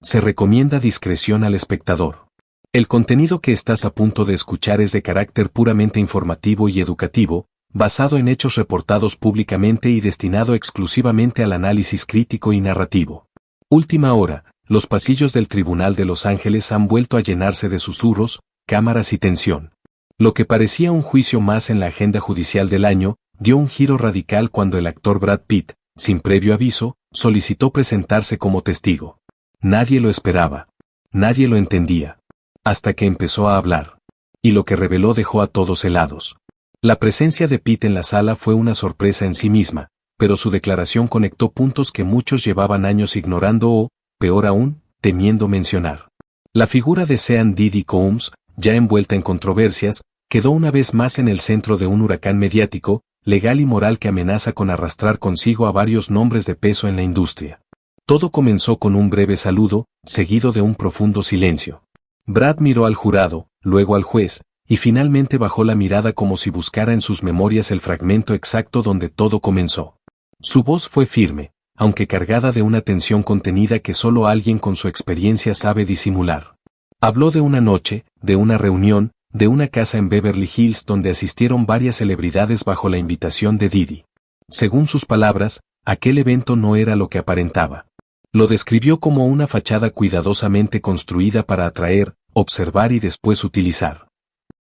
Se recomienda discreción al espectador. El contenido que estás a punto de escuchar es de carácter puramente informativo y educativo, basado en hechos reportados públicamente y destinado exclusivamente al análisis crítico y narrativo. Última hora, los pasillos del Tribunal de Los Ángeles han vuelto a llenarse de susurros, cámaras y tensión. Lo que parecía un juicio más en la agenda judicial del año, dio un giro radical cuando el actor Brad Pitt, sin previo aviso, solicitó presentarse como testigo. Nadie lo esperaba. Nadie lo entendía. Hasta que empezó a hablar. Y lo que reveló dejó a todos helados. La presencia de Pitt en la sala fue una sorpresa en sí misma, pero su declaración conectó puntos que muchos llevaban años ignorando o, peor aún, temiendo mencionar. La figura de Sean Diddy Combs, ya envuelta en controversias, quedó una vez más en el centro de un huracán mediático, legal y moral que amenaza con arrastrar consigo a varios nombres de peso en la industria. Todo comenzó con un breve saludo, seguido de un profundo silencio. Brad miró al jurado, luego al juez, y finalmente bajó la mirada como si buscara en sus memorias el fragmento exacto donde todo comenzó. Su voz fue firme, aunque cargada de una tensión contenida que solo alguien con su experiencia sabe disimular. Habló de una noche, de una reunión, de una casa en Beverly Hills donde asistieron varias celebridades bajo la invitación de Diddy. Según sus palabras, aquel evento no era lo que aparentaba. Lo describió como una fachada cuidadosamente construida para atraer, observar y después utilizar.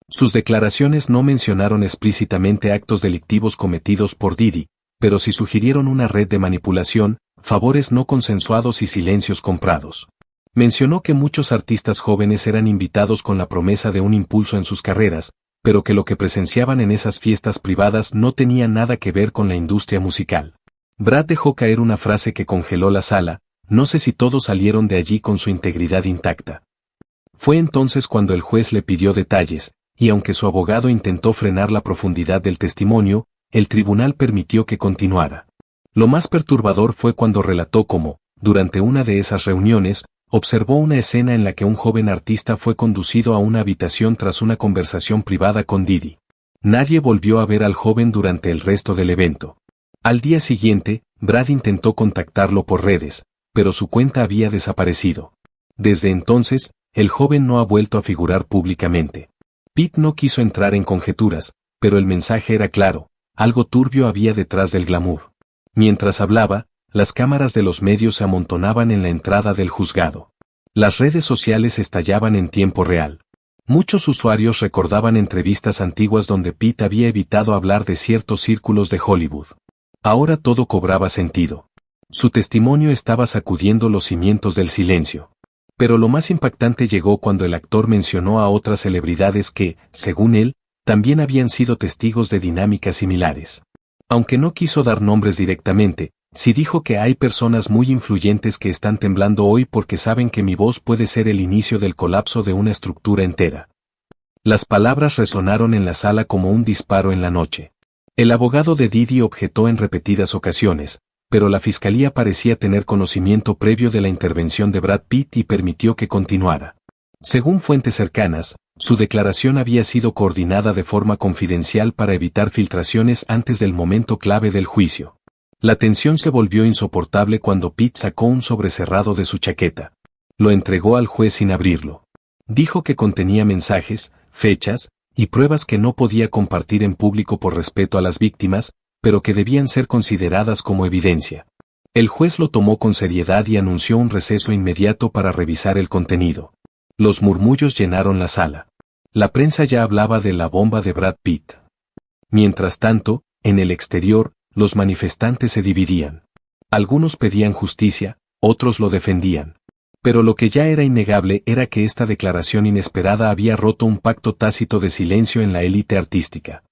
Sus declaraciones no mencionaron explícitamente actos delictivos cometidos por Diddy, pero sí sugirieron una red de manipulación, favores no consensuados y silencios comprados. Mencionó que muchos artistas jóvenes eran invitados con la promesa de un impulso en sus carreras, pero que lo que presenciaban en esas fiestas privadas no tenía nada que ver con la industria musical. Brad dejó caer una frase que congeló la sala: no sé si todos salieron de allí con su integridad intacta. Fue entonces cuando el juez le pidió detalles, y aunque su abogado intentó frenar la profundidad del testimonio, el tribunal permitió que continuara. Lo más perturbador fue cuando relató cómo, durante una de esas reuniones, observó una escena en la que un joven artista fue conducido a una habitación tras una conversación privada con Diddy. Nadie volvió a ver al joven durante el resto del evento. Al día siguiente, Brad intentó contactarlo por redes, pero su cuenta había desaparecido. Desde entonces, el joven no ha vuelto a figurar públicamente. Pitt no quiso entrar en conjeturas, pero el mensaje era claro: algo turbio había detrás del glamour. Mientras hablaba, las cámaras de los medios se amontonaban en la entrada del juzgado. Las redes sociales estallaban en tiempo real. Muchos usuarios recordaban entrevistas antiguas donde Pitt había evitado hablar de ciertos círculos de Hollywood. Ahora todo cobraba sentido. Su testimonio estaba sacudiendo los cimientos del silencio. Pero lo más impactante llegó cuando el actor mencionó a otras celebridades que, según él, también habían sido testigos de dinámicas similares. Aunque no quiso dar nombres directamente, sí dijo que hay personas muy influyentes que están temblando hoy porque saben que mi voz puede ser el inicio del colapso de una estructura entera. Las palabras resonaron en la sala como un disparo en la noche. El abogado de Diddy objetó en repetidas ocasiones, pero la fiscalía parecía tener conocimiento previo de la intervención de Brad Pitt y permitió que continuara. Según fuentes cercanas, su declaración había sido coordinada de forma confidencial para evitar filtraciones antes del momento clave del juicio. La tensión se volvió insoportable cuando Pitt sacó un sobre cerrado de su chaqueta. Lo entregó al juez sin abrirlo. Dijo que contenía mensajes, fechas y pruebas que no podía compartir en público por respeto a las víctimas, pero que debían ser consideradas como evidencia. El juez lo tomó con seriedad y anunció un receso inmediato para revisar el contenido. Los murmullos llenaron la sala. La prensa ya hablaba de la bomba de Brad Pitt. Mientras tanto, en el exterior, los manifestantes se dividían. Algunos pedían justicia, otros lo defendían. Pero lo que ya era innegable era que esta declaración inesperada había roto un pacto tácito de silencio en la élite artística.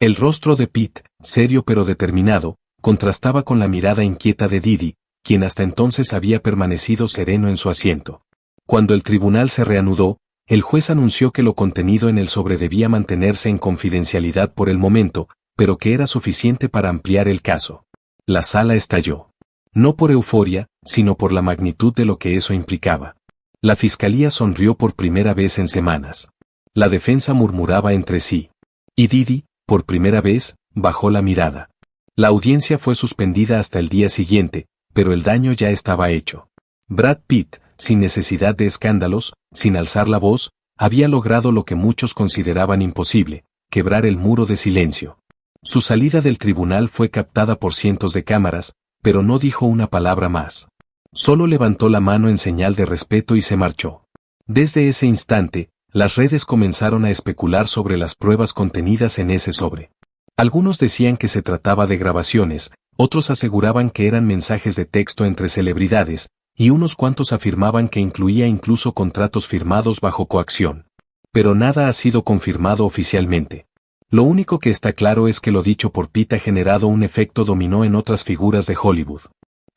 El rostro de Pitt, serio pero determinado, contrastaba con la mirada inquieta de Diddy, quien hasta entonces había permanecido sereno en su asiento. Cuando el tribunal se reanudó, el juez anunció que lo contenido en el sobre debía mantenerse en confidencialidad por el momento, pero que era suficiente para ampliar el caso. La sala estalló. No por euforia, sino por la magnitud de lo que eso implicaba. La fiscalía sonrió por primera vez en semanas. La defensa murmuraba entre sí. Y Diddy, por primera vez, bajó la mirada. La audiencia fue suspendida hasta el día siguiente, pero el daño ya estaba hecho. Brad Pitt, sin necesidad de escándalos, sin alzar la voz, había logrado lo que muchos consideraban imposible, quebrar el muro de silencio. Su salida del tribunal fue captada por cientos de cámaras, pero no dijo una palabra más. Solo levantó la mano en señal de respeto y se marchó. Desde ese instante, las redes comenzaron a especular sobre las pruebas contenidas en ese sobre. Algunos decían que se trataba de grabaciones, otros aseguraban que eran mensajes de texto entre celebridades, y unos cuantos afirmaban que incluía incluso contratos firmados bajo coacción. Pero nada ha sido confirmado oficialmente. Lo único que está claro es que lo dicho por Pitt ha generado un efecto dominó en otras figuras de Hollywood.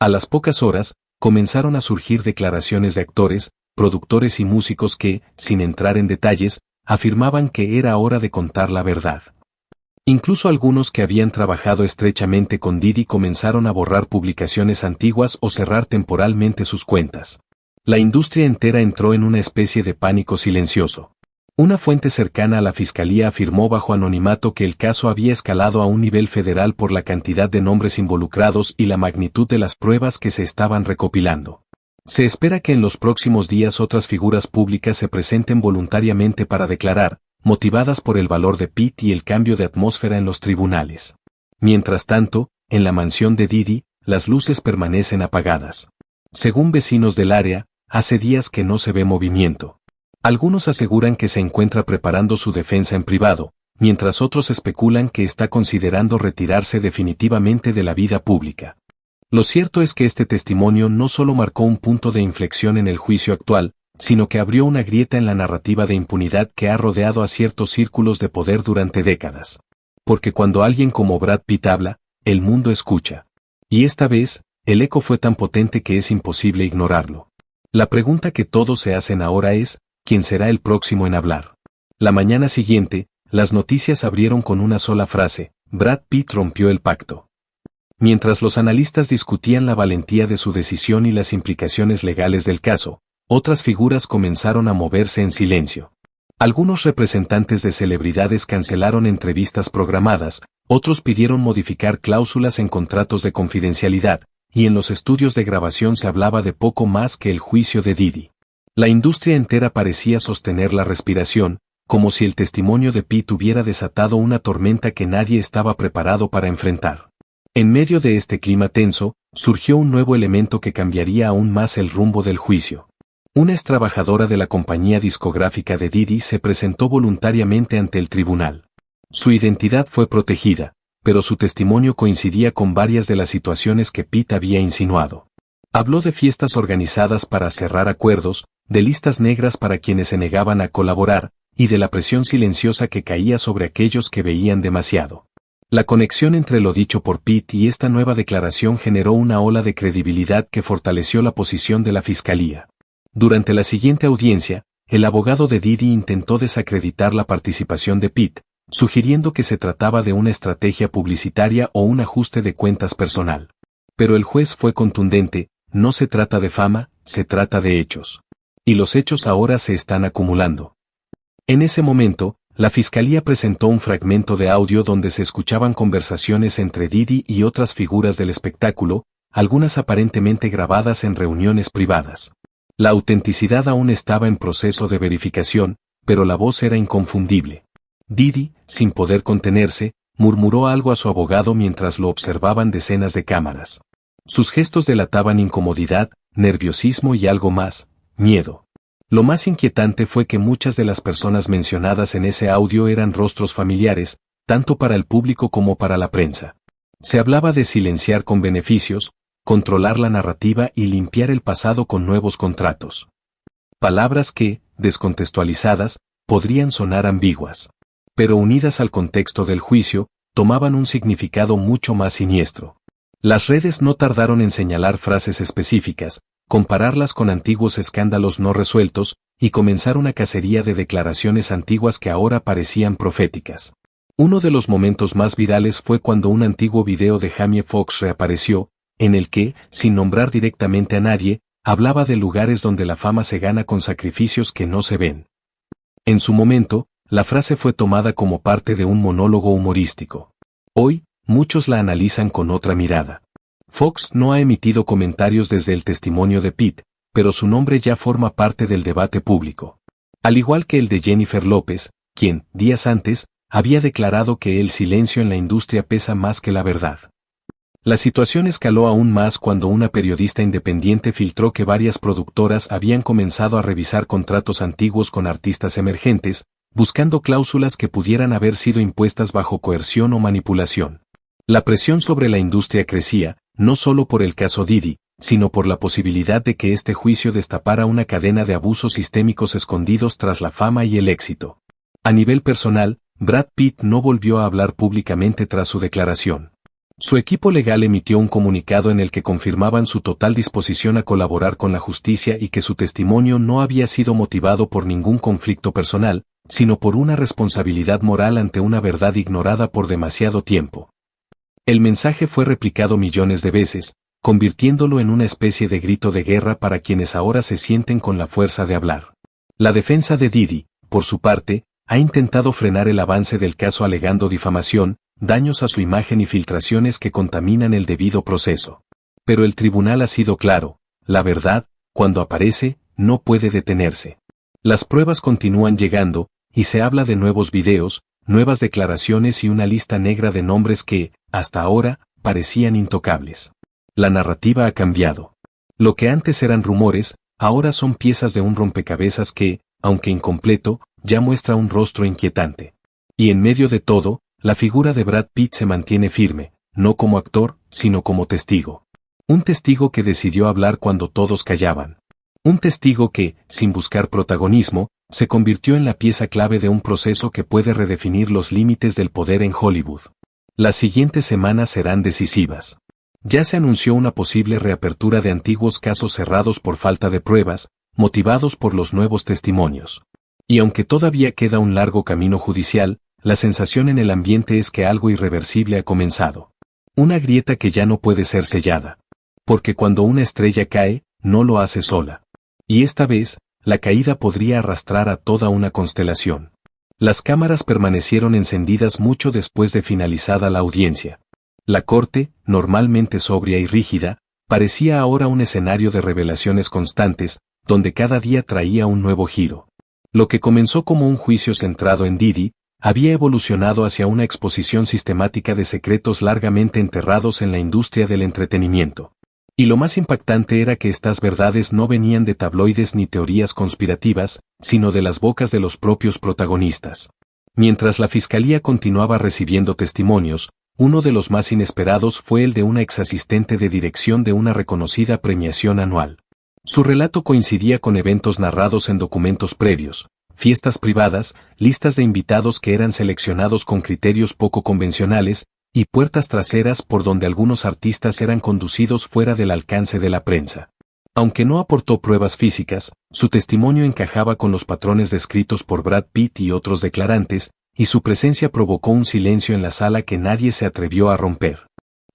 A las pocas horas, comenzaron a surgir declaraciones de actores, productores y músicos que, sin entrar en detalles, afirmaban que era hora de contar la verdad. Incluso algunos que habían trabajado estrechamente con Diddy comenzaron a borrar publicaciones antiguas o cerrar temporalmente sus cuentas. La industria entera entró en una especie de pánico silencioso. Una fuente cercana a la fiscalía afirmó bajo anonimato que el caso había escalado a un nivel federal por la cantidad de nombres involucrados y la magnitud de las pruebas que se estaban recopilando. Se espera que en los próximos días otras figuras públicas se presenten voluntariamente para declarar, motivadas por el valor de Pitt y el cambio de atmósfera en los tribunales. Mientras tanto, en la mansión de Diddy, las luces permanecen apagadas. Según vecinos del área, hace días que no se ve movimiento. Algunos aseguran que se encuentra preparando su defensa en privado, mientras otros especulan que está considerando retirarse definitivamente de la vida pública. Lo cierto es que este testimonio no solo marcó un punto de inflexión en el juicio actual, sino que abrió una grieta en la narrativa de impunidad que ha rodeado a ciertos círculos de poder durante décadas. Porque cuando alguien como Brad Pitt habla, el mundo escucha. Y esta vez, el eco fue tan potente que es imposible ignorarlo. La pregunta que todos se hacen ahora es, ¿quién será el próximo en hablar? La mañana siguiente, las noticias abrieron con una sola frase: Brad Pitt rompió el pacto. Mientras los analistas discutían la valentía de su decisión y las implicaciones legales del caso, otras figuras comenzaron a moverse en silencio. Algunos representantes de celebridades cancelaron entrevistas programadas, otros pidieron modificar cláusulas en contratos de confidencialidad, y en los estudios de grabación se hablaba de poco más que el juicio de Diddy. La industria entera parecía sostener la respiración, como si el testimonio de Pitt hubiera desatado una tormenta que nadie estaba preparado para enfrentar. En medio de este clima tenso, surgió un nuevo elemento que cambiaría aún más el rumbo del juicio. Una extrabajadora de la compañía discográfica de Diddy se presentó voluntariamente ante el tribunal. Su identidad fue protegida, pero su testimonio coincidía con varias de las situaciones que Pitt había insinuado. Habló de fiestas organizadas para cerrar acuerdos, de listas negras para quienes se negaban a colaborar, y de la presión silenciosa que caía sobre aquellos que veían demasiado. La conexión entre lo dicho por Pitt y esta nueva declaración generó una ola de credibilidad que fortaleció la posición de la fiscalía. Durante la siguiente audiencia, el abogado de Diddy intentó desacreditar la participación de Pitt, sugiriendo que se trataba de una estrategia publicitaria o un ajuste de cuentas personal. Pero el juez fue contundente: no se trata de fama, se trata de hechos. Y los hechos ahora se están acumulando. En ese momento, la fiscalía presentó un fragmento de audio donde se escuchaban conversaciones entre Diddy y otras figuras del espectáculo, algunas aparentemente grabadas en reuniones privadas. La autenticidad aún estaba en proceso de verificación, pero la voz era inconfundible. Diddy, sin poder contenerse, murmuró algo a su abogado mientras lo observaban decenas de cámaras. Sus gestos delataban incomodidad, nerviosismo y algo más: miedo. Lo más inquietante fue que muchas de las personas mencionadas en ese audio eran rostros familiares, tanto para el público como para la prensa. Se hablaba de silenciar con beneficios, controlar la narrativa y limpiar el pasado con nuevos contratos. Palabras que, descontextualizadas, podrían sonar ambiguas. Pero unidas al contexto del juicio, tomaban un significado mucho más siniestro. Las redes no tardaron en señalar frases específicas, compararlas con antiguos escándalos no resueltos, y comenzar una cacería de declaraciones antiguas que ahora parecían proféticas. Uno de los momentos más virales fue cuando un antiguo video de Jamie Foxx reapareció, en el que, sin nombrar directamente a nadie, hablaba de lugares donde la fama se gana con sacrificios que no se ven. En su momento, la frase fue tomada como parte de un monólogo humorístico. Hoy, muchos la analizan con otra mirada. Fox no ha emitido comentarios desde el testimonio de Pitt, pero su nombre ya forma parte del debate público. Al igual que el de Jennifer López, quien, días antes, había declarado que el silencio en la industria pesa más que la verdad. La situación escaló aún más cuando una periodista independiente filtró que varias productoras habían comenzado a revisar contratos antiguos con artistas emergentes, buscando cláusulas que pudieran haber sido impuestas bajo coerción o manipulación. La presión sobre la industria crecía, no solo por el caso Diddy, sino por la posibilidad de que este juicio destapara una cadena de abusos sistémicos escondidos tras la fama y el éxito. A nivel personal, Brad Pitt no volvió a hablar públicamente tras su declaración. Su equipo legal emitió un comunicado en el que confirmaban su total disposición a colaborar con la justicia y que su testimonio no había sido motivado por ningún conflicto personal, sino por una responsabilidad moral ante una verdad ignorada por demasiado tiempo. El mensaje fue replicado millones de veces, convirtiéndolo en una especie de grito de guerra para quienes ahora se sienten con la fuerza de hablar. La defensa de Diddy, por su parte, ha intentado frenar el avance del caso alegando difamación, daños a su imagen y filtraciones que contaminan el debido proceso. Pero el tribunal ha sido claro: la verdad, cuando aparece, no puede detenerse. Las pruebas continúan llegando, y se habla de nuevos videos, nuevas declaraciones y una lista negra de nombres que, hasta ahora, parecían intocables. La narrativa ha cambiado. Lo que antes eran rumores, ahora son piezas de un rompecabezas que, aunque incompleto, ya muestra un rostro inquietante. Y en medio de todo, la figura de Brad Pitt se mantiene firme, no como actor, sino como testigo. Un testigo que decidió hablar cuando todos callaban. Un testigo que, sin buscar protagonismo, se convirtió en la pieza clave de un proceso que puede redefinir los límites del poder en Hollywood. Las siguientes semanas serán decisivas. Ya se anunció una posible reapertura de antiguos casos cerrados por falta de pruebas, motivados por los nuevos testimonios. Y aunque todavía queda un largo camino judicial, la sensación en el ambiente es que algo irreversible ha comenzado. Una grieta que ya no puede ser sellada. Porque cuando una estrella cae, no lo hace sola. Y esta vez, la caída podría arrastrar a toda una constelación. Las cámaras permanecieron encendidas mucho después de finalizada la audiencia. La corte, normalmente sobria y rígida, parecía ahora un escenario de revelaciones constantes, donde cada día traía un nuevo giro. Lo que comenzó como un juicio centrado en Diddy, había evolucionado hacia una exposición sistemática de secretos largamente enterrados en la industria del entretenimiento. Y lo más impactante era que estas verdades no venían de tabloides ni teorías conspirativas, sino de las bocas de los propios protagonistas. Mientras la fiscalía continuaba recibiendo testimonios, uno de los más inesperados fue el de una exasistente de dirección de una reconocida premiación anual. Su relato coincidía con eventos narrados en documentos previos, fiestas privadas, listas de invitados que eran seleccionados con criterios poco convencionales, y puertas traseras por donde algunos artistas eran conducidos fuera del alcance de la prensa. Aunque no aportó pruebas físicas, su testimonio encajaba con los patrones descritos por Brad Pitt y otros declarantes, y su presencia provocó un silencio en la sala que nadie se atrevió a romper.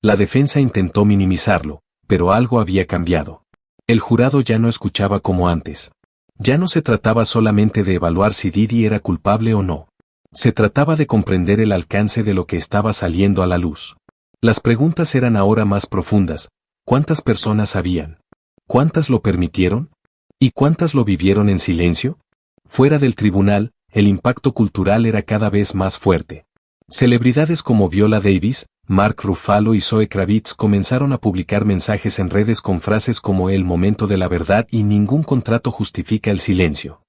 La defensa intentó minimizarlo, pero algo había cambiado. El jurado ya no escuchaba como antes. Ya no se trataba solamente de evaluar si Diddy era culpable o no. Se trataba de comprender el alcance de lo que estaba saliendo a la luz. Las preguntas eran ahora más profundas. ¿Cuántas personas sabían? ¿Cuántas lo permitieron? ¿Y cuántas lo vivieron en silencio? Fuera del tribunal, el impacto cultural era cada vez más fuerte. Celebridades como Viola Davis, Mark Ruffalo y Zoe Kravitz comenzaron a publicar mensajes en redes con frases como "el momento de la verdad" y "ningún contrato justifica el silencio".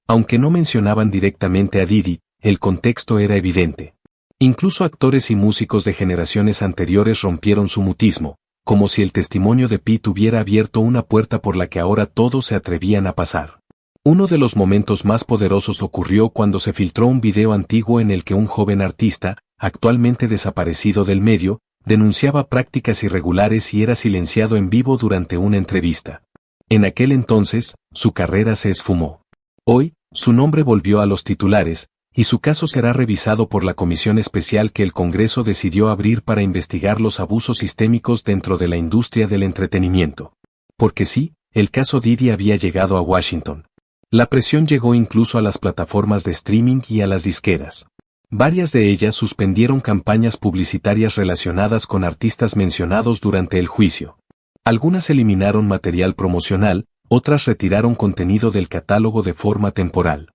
Aunque no mencionaban directamente a Diddy, el contexto era evidente. Incluso actores y músicos de generaciones anteriores rompieron su mutismo, como si el testimonio de Pitt hubiera abierto una puerta por la que ahora todos se atrevían a pasar. Uno de los momentos más poderosos ocurrió cuando se filtró un video antiguo en el que un joven artista, actualmente desaparecido del medio, denunciaba prácticas irregulares y era silenciado en vivo durante una entrevista. En aquel entonces, su carrera se esfumó. Hoy, su nombre volvió a los titulares, y su caso será revisado por la comisión especial que el Congreso decidió abrir para investigar los abusos sistémicos dentro de la industria del entretenimiento. Porque sí, el caso Diddy había llegado a Washington. La presión llegó incluso a las plataformas de streaming y a las disqueras. Varias de ellas suspendieron campañas publicitarias relacionadas con artistas mencionados durante el juicio. Algunas eliminaron material promocional, otras retiraron contenido del catálogo de forma temporal.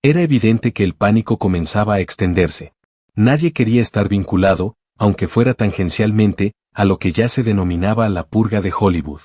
Era evidente que el pánico comenzaba a extenderse. Nadie quería estar vinculado, aunque fuera tangencialmente, a lo que ya se denominaba la purga de Hollywood.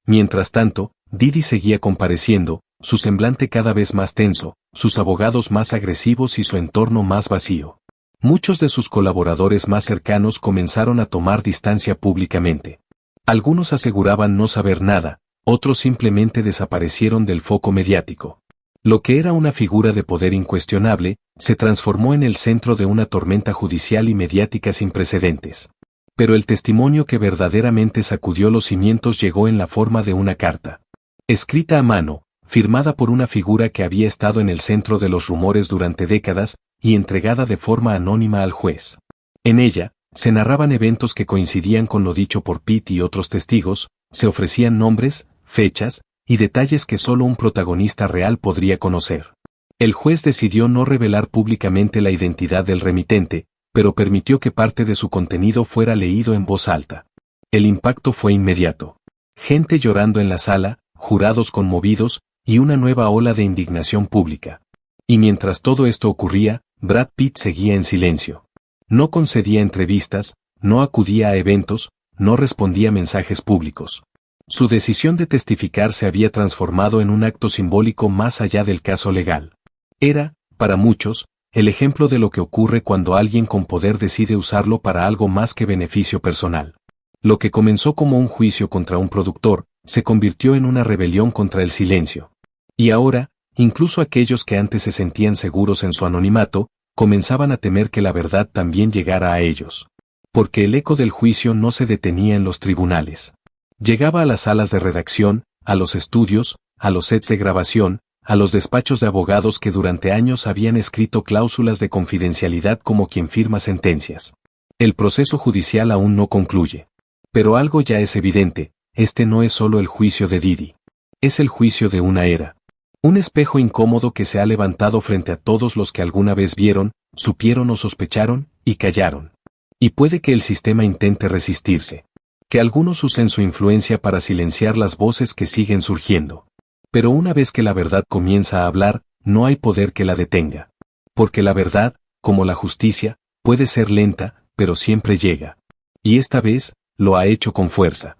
Mientras tanto, Didi seguía compareciendo, su semblante cada vez más tenso, sus abogados más agresivos y su entorno más vacío. Muchos de sus colaboradores más cercanos comenzaron a tomar distancia públicamente. Algunos aseguraban no saber nada, otros simplemente desaparecieron del foco mediático. Lo que era una figura de poder incuestionable, se transformó en el centro de una tormenta judicial y mediática sin precedentes. Pero el testimonio que verdaderamente sacudió los cimientos llegó en la forma de una carta. Escrita a mano, firmada por una figura que había estado en el centro de los rumores durante décadas, y entregada de forma anónima al juez. En ella, se narraban eventos que coincidían con lo dicho por Pitt y otros testigos, se ofrecían nombres, fechas, y detalles que solo un protagonista real podría conocer. El juez decidió no revelar públicamente la identidad del remitente, pero permitió que parte de su contenido fuera leído en voz alta. El impacto fue inmediato. Gente llorando en la sala, jurados conmovidos, y una nueva ola de indignación pública. Y mientras todo esto ocurría, Brad Pitt seguía en silencio. No concedía entrevistas, no acudía a eventos, no respondía mensajes públicos. Su decisión de testificar se había transformado en un acto simbólico más allá del caso legal. Era, para muchos, el ejemplo de lo que ocurre cuando alguien con poder decide usarlo para algo más que beneficio personal. Lo que comenzó como un juicio contra un productor, se convirtió en una rebelión contra el silencio. Y ahora, incluso aquellos que antes se sentían seguros en su anonimato, comenzaban a temer que la verdad también llegara a ellos. Porque el eco del juicio no se detenía en los tribunales. Llegaba a las salas de redacción, a los estudios, a los sets de grabación, a los despachos de abogados que durante años habían escrito cláusulas de confidencialidad como quien firma sentencias. El proceso judicial aún no concluye. Pero algo ya es evidente, este no es solo el juicio de Didi. Es el juicio de una era. Un espejo incómodo que se ha levantado frente a todos los que alguna vez vieron, supieron o sospecharon, y callaron. Y puede que el sistema intente resistirse. Que algunos usen su influencia para silenciar las voces que siguen surgiendo. Pero una vez que la verdad comienza a hablar, no hay poder que la detenga. Porque la verdad, como la justicia, puede ser lenta, pero siempre llega. Y esta vez, lo ha hecho con fuerza.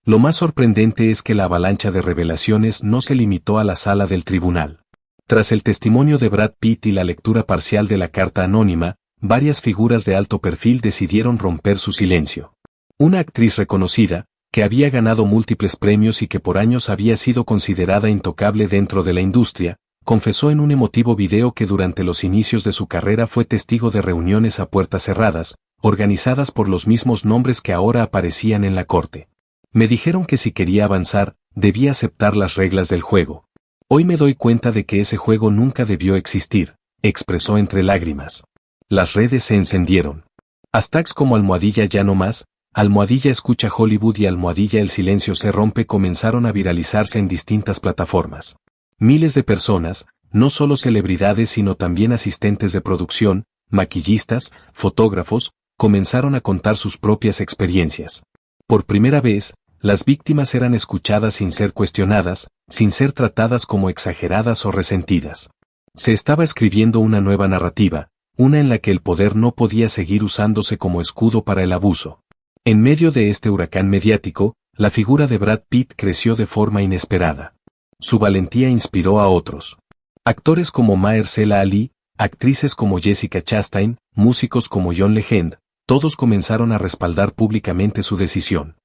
Lo más sorprendente es que la avalancha de revelaciones no se limitó a la sala del tribunal. Tras el testimonio de Brad Pitt y la lectura parcial de la carta anónima, varias figuras de alto perfil decidieron romper su silencio. Una actriz reconocida, que había ganado múltiples premios y que por años había sido considerada intocable dentro de la industria, confesó en un emotivo video que durante los inicios de su carrera fue testigo de reuniones a puertas cerradas, organizadas por los mismos nombres que ahora aparecían en la corte. Me dijeron que si quería avanzar, debía aceptar las reglas del juego. Hoy me doy cuenta de que ese juego nunca debió existir, expresó entre lágrimas. Las redes se encendieron. Hashtags como almohadilla ya no más, almohadilla escucha Hollywood y almohadilla el silencio se rompe comenzaron a viralizarse en distintas plataformas. Miles de personas, no solo celebridades sino también asistentes de producción, maquillistas, fotógrafos, comenzaron a contar sus propias experiencias. Por primera vez, las víctimas eran escuchadas sin ser cuestionadas, sin ser tratadas como exageradas o resentidas. Se estaba escribiendo una nueva narrativa, una en la que el poder no podía seguir usándose como escudo para el abuso. En medio de este huracán mediático, la figura de Brad Pitt creció de forma inesperada. Su valentía inspiró a otros. Actores como Mahershala Ali, actrices como Jessica Chastain, músicos como John Legend, todos comenzaron a respaldar públicamente su decisión.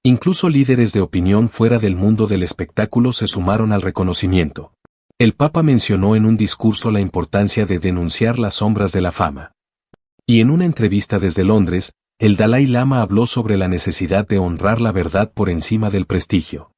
Incluso líderes de opinión fuera del mundo del espectáculo se sumaron al reconocimiento. El Papa mencionó en un discurso la importancia de denunciar las sombras de la fama. Y en una entrevista desde Londres, el Dalai Lama habló sobre la necesidad de honrar la verdad por encima del prestigio.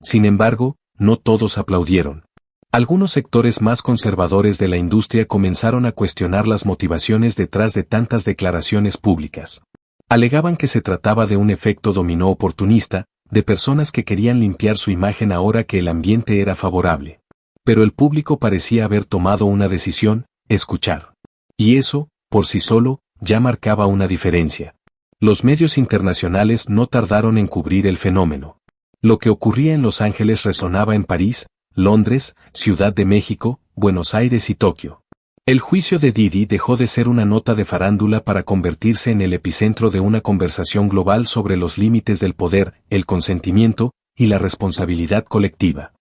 Sin embargo, no todos aplaudieron. Algunos sectores más conservadores de la industria comenzaron a cuestionar las motivaciones detrás de tantas declaraciones públicas. Alegaban que se trataba de un efecto dominó oportunista, de personas que querían limpiar su imagen ahora que el ambiente era favorable. Pero el público parecía haber tomado una decisión, escuchar. Y eso, por sí solo, ya marcaba una diferencia. Los medios internacionales no tardaron en cubrir el fenómeno. Lo que ocurría en Los Ángeles resonaba en París, Londres, Ciudad de México, Buenos Aires y Tokio. El juicio de Didi dejó de ser una nota de farándula para convertirse en el epicentro de una conversación global sobre los límites del poder, el consentimiento y la responsabilidad colectiva.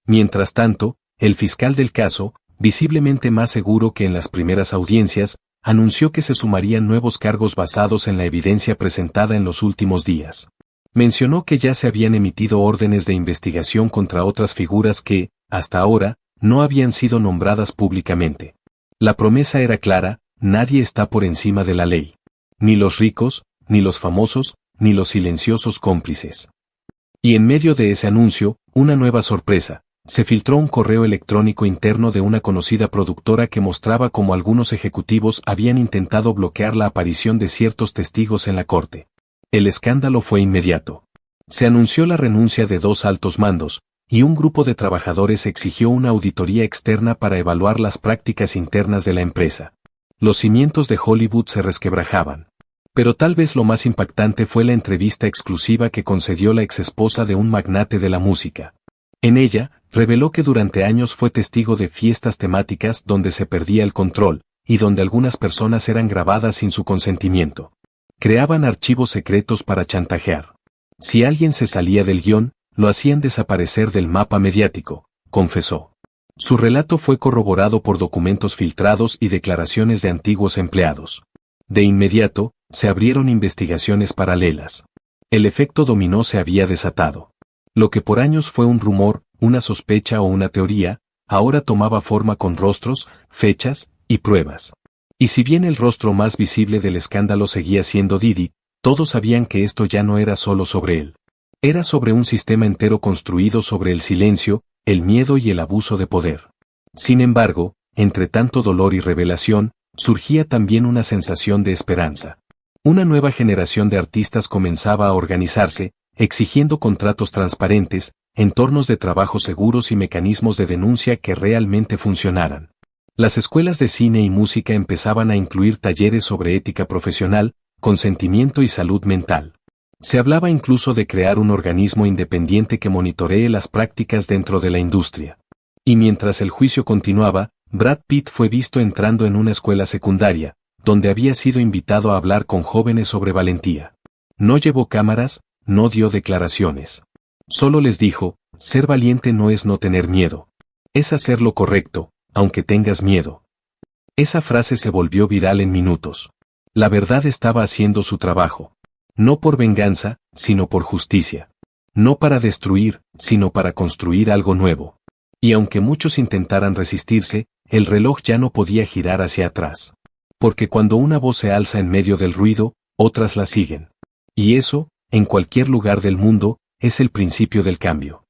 Mientras tanto, el fiscal del caso, visiblemente más seguro que en las primeras audiencias, anunció que se sumarían nuevos cargos basados en la evidencia presentada en los últimos días. Mencionó que ya se habían emitido órdenes de investigación contra otras figuras que, hasta ahora, no habían sido nombradas públicamente. La promesa era clara: nadie está por encima de la ley. Ni los ricos, ni los famosos, ni los silenciosos cómplices. Y en medio de ese anuncio, una nueva sorpresa. Se filtró un correo electrónico interno de una conocida productora que mostraba cómo algunos ejecutivos habían intentado bloquear la aparición de ciertos testigos en la corte. El escándalo fue inmediato. Se anunció la renuncia de 2 altos mandos, y un grupo de trabajadores exigió una auditoría externa para evaluar las prácticas internas de la empresa. Los cimientos de Hollywood se resquebrajaban. Pero tal vez lo más impactante fue la entrevista exclusiva que concedió la exesposa de un magnate de la música. En ella, reveló que durante años fue testigo de fiestas temáticas donde se perdía el control, y donde algunas personas eran grabadas sin su consentimiento. Creaban archivos secretos para chantajear. Si alguien se salía del guión, lo hacían desaparecer del mapa mediático, confesó. Su relato fue corroborado por documentos filtrados y declaraciones de antiguos empleados. De inmediato, se abrieron investigaciones paralelas. El efecto dominó se había desatado. Lo que por años fue un rumor, una sospecha o una teoría, ahora tomaba forma con rostros, fechas y pruebas. Y si bien el rostro más visible del escándalo seguía siendo Didi, todos sabían que esto ya no era solo sobre él. Era sobre un sistema entero construido sobre el silencio, el miedo y el abuso de poder. Sin embargo, entre tanto dolor y revelación, surgía también una sensación de esperanza. Una nueva generación de artistas comenzaba a organizarse, exigiendo contratos transparentes, entornos de trabajo seguros y mecanismos de denuncia que realmente funcionaran. Las escuelas de cine y música empezaban a incluir talleres sobre ética profesional, consentimiento y salud mental. Se hablaba incluso de crear un organismo independiente que monitoree las prácticas dentro de la industria. Y mientras el juicio continuaba, Brad Pitt fue visto entrando en una escuela secundaria, donde había sido invitado a hablar con jóvenes sobre valentía. No llevó cámaras, no dio declaraciones. Solo les dijo: ser valiente no es no tener miedo. Es hacer lo correcto, aunque tengas miedo. Esa frase se volvió viral en minutos. La verdad estaba haciendo su trabajo. No por venganza, sino por justicia. No para destruir, sino para construir algo nuevo. Y aunque muchos intentaran resistirse, el reloj ya no podía girar hacia atrás. Porque cuando una voz se alza en medio del ruido, otras la siguen. Y eso, en cualquier lugar del mundo, es el principio del cambio.